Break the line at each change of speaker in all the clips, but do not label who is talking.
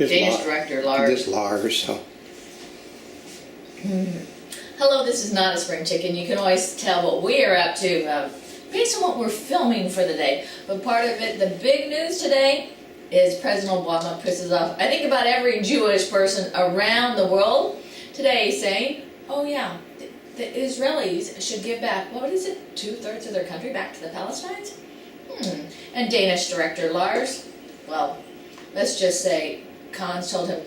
Danish director, Lars.
This Lars, so.
Hello, this is not a spring chicken. You can always tell what we are up to based on what we're filming for the day. But part of it, the big news today, is President Obama pisses off, I think, about every Jewish person around the world today, saying, oh yeah, the Israelis should give back, what is it, 2/3 of their country back to the Palestinians? And Danish director Lars, well, let's just say Cons told him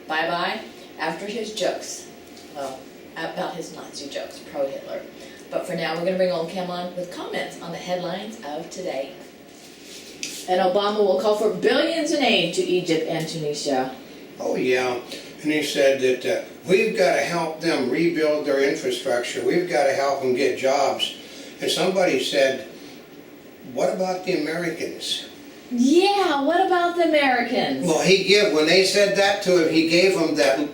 bye-bye after his jokes, well, about his Nazi jokes, pro-Hitler. But for now, we're going to bring Oldecam on with comments on the headlines of today. And Obama will call for billions in aid to Egypt and Tunisia.
Oh yeah, and he said that we've got to help them rebuild their infrastructure. We've got to help them get jobs. And somebody said, what about the Americans?
Yeah, what about the Americans?
Well, when they said that to him, he gave them that.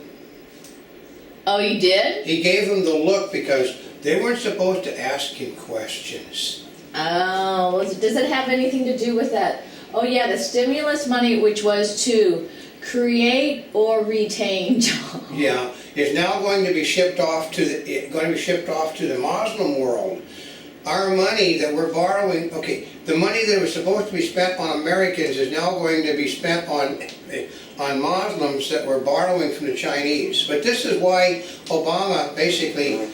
Oh, you did?
He gave them the look because they weren't supposed to ask him questions.
Oh, does it have anything to do with that? Oh yeah, the stimulus money, which was to create or retain jobs.
Yeah, is now going to be shipped off to the Muslim world. Our money that we're borrowing, okay, the money that was supposed to be spent on Americans is now going to be spent on Muslims that we're borrowing from the Chinese. But this is why Obama basically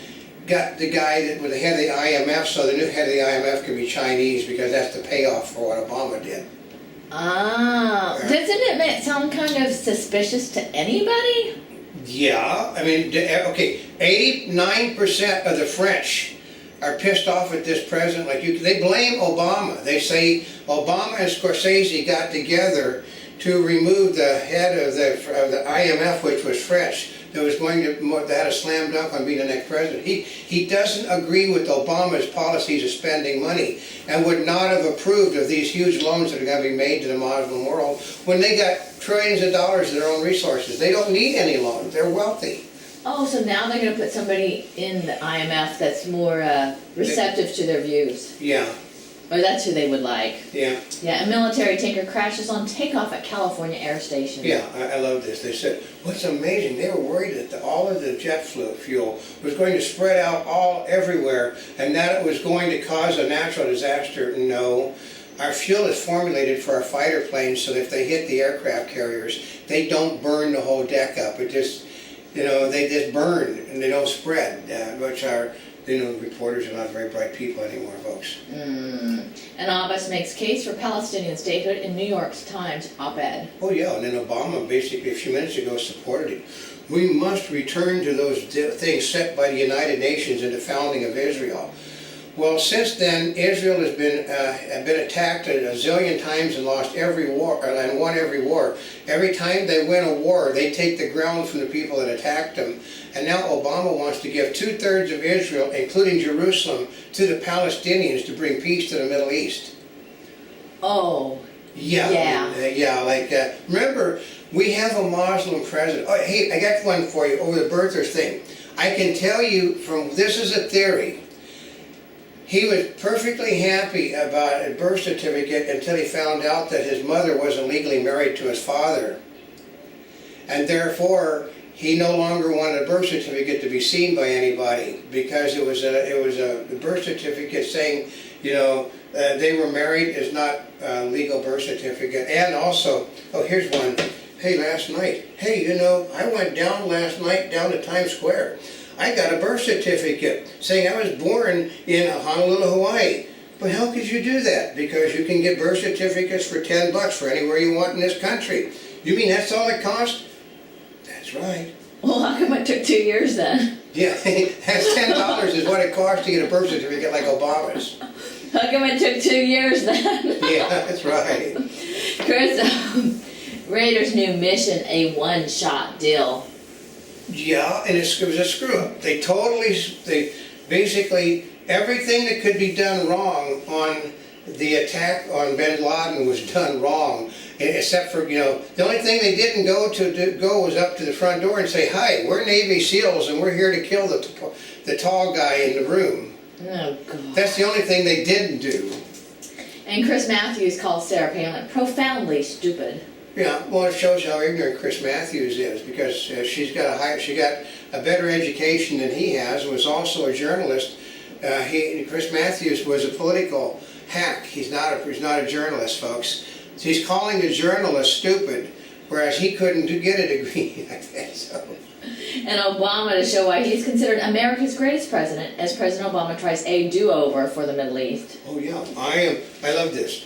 got the guy that was the head of the IMF, so the new head of the IMF can be Chinese, because that's the payoff for what Obama did.
Ah, doesn't it sound kind of suspicious to anybody?
Yeah, I mean, okay, 89% of the French are pissed off at this president. They blame Obama. They say Obama and Scorsese got together to remove the head of the IMF, which was French, that had a slam dunk on being the next president. He doesn't agree with Obama's policies of spending money, and would not have approved of these huge loans that are going to be made to the Muslim world when they got trillions of dollars of their own resources. They don't need any loans. They're wealthy.
Oh, so now they're going to put somebody in the IMF that's more receptive to their views.
Yeah.
Or that's who they would like.
Yeah.
Yeah, a military tanker crashes on takeoff at California Air Station.
Yeah, I love this. They said, what's amazing, they were worried that all of the jet fuel was going to spread out everywhere, and that it was going to cause a natural disaster. No. Our fuel is formulated for our fighter planes, so if they hit the aircraft carriers, they don't burn the whole deck up. It just, they just burn and they don't spread, which are, reporters are not very bright people anymore, folks.
And Abbas makes case for Palestinian statehood in New York Times op-ed.
Oh yeah, and then Obama basically a few minutes ago supported it. We must return to those things set by the United Nations in the founding of Israel. Well, since then, Israel has been attacked a zillion times and lost every war, and won every war. Every time they win a war, they take the ground from the people that attacked them. And now Obama wants to give 2/3 of Israel, including Jerusalem, to the Palestinians to bring peace to the Middle East.
Oh.
Yeah. Remember, we have a Muslim president. Oh, hey, I got one for you over the birthers thing. I can tell you this is a theory. He was perfectly happy about a birth certificate until he found out that his mother wasn't legally married to his father. And therefore, he no longer wanted a birth certificate to be seen by anybody, because it was a birth certificate saying, they were married is not a legal birth certificate. And also, oh, here's one. Hey, last night. Hey, I went last night down to Times Square. I got a birth certificate saying I was born in Honolulu, Hawaii. But how could you do that? Because you can get birth certificates for $10 for anywhere you want in this country. You mean that's all it costs? That's right.
Well, how come it took 2 years then?
Yeah, that's $10 is what it costs to get a birth certificate like Obama's.
How come it took 2 years then?
Yeah, that's right.
Chris, Raiders' new mission, a one-shot deal.
Yeah, and it was a screw-up. They basically, everything that could be done wrong on the attack on bin Laden was done wrong, except for, the only thing they didn't go was up to the front door and say, hi, we're Navy SEALs and we're here to kill the tall guy in the room.
Oh, God.
That's the only thing they didn't do.
And Chris Matthews called Sarah Palin profoundly stupid.
Yeah, well, it shows how ignorant Chris Matthews is, because she got a better education than he has, and was also a journalist. Chris Matthews was a political hack. He's not a journalist, folks. So he's calling a journalist stupid, whereas he couldn't get a degree like that. So.
And Obama, to show why he's considered America's greatest president, as President Obama tries a do-over for the Middle East.
Oh yeah, I love this.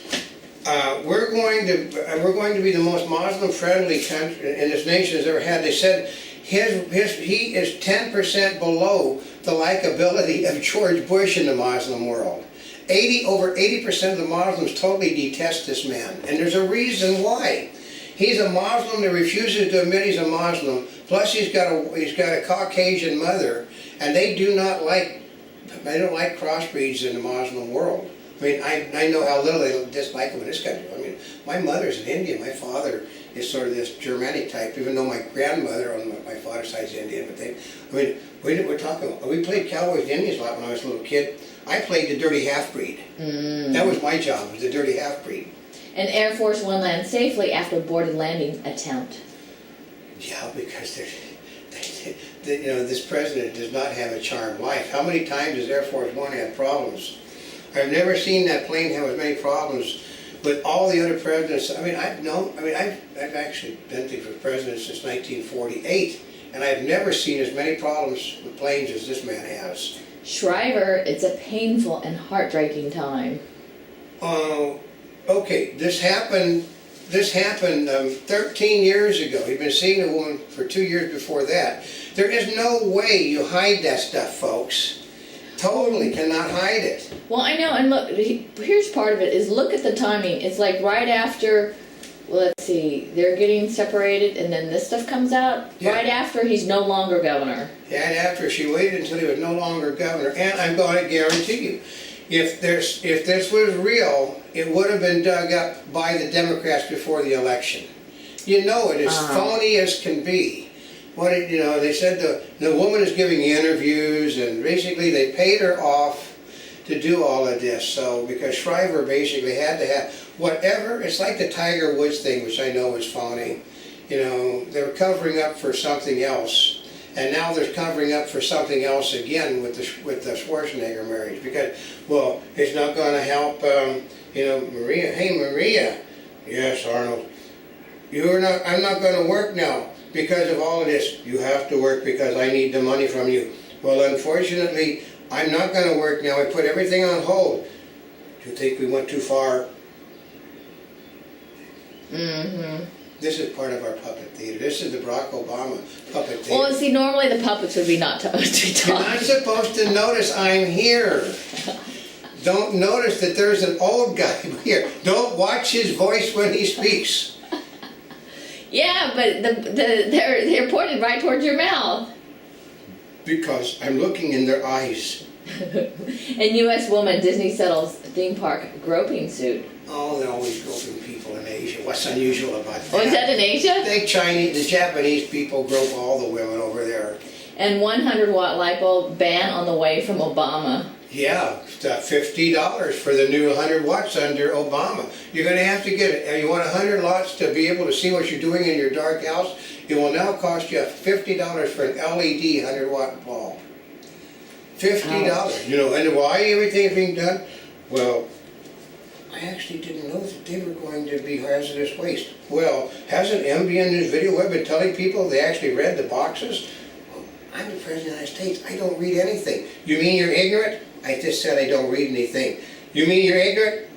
We're going to be the most Muslim-friendly country in this nation has ever had. They said he is 10% below the likability of George Bush in the Muslim world. Over 80% of the Muslims totally detest this man, and there's a reason why. He's a Muslim that refuses to admit he's a Muslim. Plus, he's got a Caucasian mother, and they don't like crossbreeds in the Muslim world. I mean, I know how little they dislike them in this country. I mean, my mother's an Indian. My father is sort of this Germanic type, even though my grandmother on my father's side is Indian. But we played Cowboys and Indians a lot when I was a little kid. I played the dirty half-breed. That was my job, was the dirty half-breed.
And Air Force One lands safely after aborted landing attempt.
Yeah, because this president does not have a charmed life. How many times has Air Force One had problems? I've never seen that plane have as many problems with all the other presidents. I've actually been for president since 1948, and I've never seen as many problems with planes as this man has.
Shriver, it's a painful and heartbreaking time.
Okay, this happened 13 years ago. He'd been seeing a woman for 2 years before that. There is no way you hide that stuff, folks. Totally cannot hide it.
Well, I know, and look, here's part of it, is look at the timing. It's like right after, let's see, they're getting separated, and then this stuff comes out. Yeah. Right after he's no longer governor.
Yeah, and after she waited until he was no longer governor. And I'm going to guarantee you, if this was real, it would have been dug up by the Democrats before the election. You know it, as phony as can be. They said the woman is giving interviews, and basically they paid her off to do all of this. So because Shriver basically had to have whatever, it's like the Tiger Woods thing, which I know is phony. They were covering up for something else, and now they're covering up for something else again with the Schwarzenegger marriage, because, well, it's not going to help. Maria. Hey, Maria. Yes, Arnold. I'm not going to work now. Because of all of this, you have to work because I need the money from you. Well, unfortunately, I'm not going to work now. I put everything on hold. Do you think we went too far? Mm-hmm. This is part of our puppet theater. This is the Barack Obama puppet theater.
Well, see, normally the puppets would be not to talk.
You're not supposed to notice I'm here. Don't notice that there's an old guy here. Don't watch his voice when he speaks.
Yeah, but they're pointed right towards your mouth.
Because I'm looking in their eyes.
And U.S. woman, Disney settles theme park groping suit.
Oh, they're always groping people in Asia. What's unusual about that?
Oh, is that in Asia?
The Japanese people grope all the women over there.
And 100-watt light bulb ban on the way from Obama.
Yeah, $50 for the new 100 watts under Obama. You're going to have to get it. You want 100 watts to be able to see what you're doing in your dark house? It will now cost you $50 for an LED 100-watt bulb. $50. Ouch. And why everything is being done? Well, I actually didn't know that they were going to be hazardous waste. Well, hasn't MB in this video web been telling people they actually read the boxes? I'm the President of the United States. I don't read anything. You mean you're ignorant? I just said I don't read anything. You mean you're ignorant?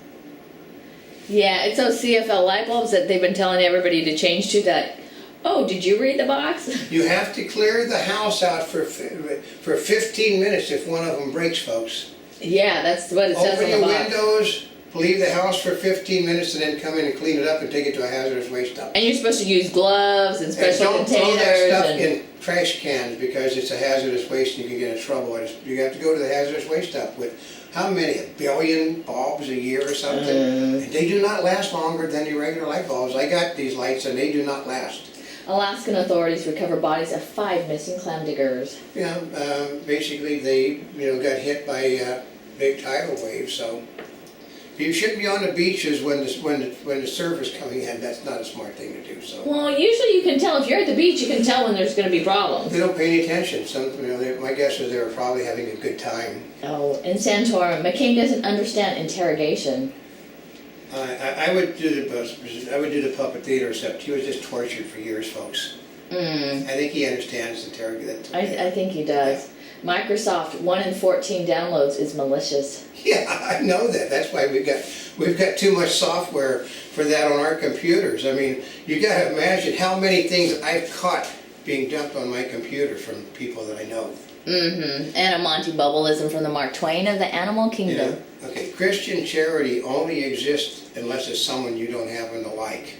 Yeah, it's those CFL light bulbs that they've been telling everybody to change to that. Oh, did you read the box?
You have to clear the house out for 15 minutes if one of them breaks, folks.
Yeah, that's what it says on the box.
Open your windows, leave the house for 15 minutes, and then come in and clean it up and take it to a hazardous waste dump.
And you're supposed to use gloves and special containers.
Don't throw that stuff in trash cans because it's a hazardous waste and you can get in trouble. You have to go to the hazardous waste dump with how many? 1 billion bulbs a year or something? And they do not last longer than your regular light bulbs. I got these lights and they do not last.
Alaskan authorities recover bodies of 5 missing clam diggers.
Yeah, basically they got hit by a big tidal wave, so You shouldn't be on the beaches when the surf is coming in. That's not a smart thing to do. So
Well, usually you can tell, if you're at the beach, you can tell when there's gonna be problems.
they don't pay any attention. My guess is they were probably having a good time.
Oh, in Santorum, McCain doesn't understand interrogation.
I would do the puppet theater, except he was just tortured for years, folks. I think he understands interrogate.
I think he does. Microsoft, 1 in 14 downloads is malicious.
Yeah, I know that. That's why we've got too much software for that on our computers. I mean, you got to imagine how many things I've caught being dumped on my computer from people that I know.
And a Monty Bubbleism from the Mark Twain of the Animal Kingdom.
Okay, Christian charity only exists unless it's someone you don't happen to like.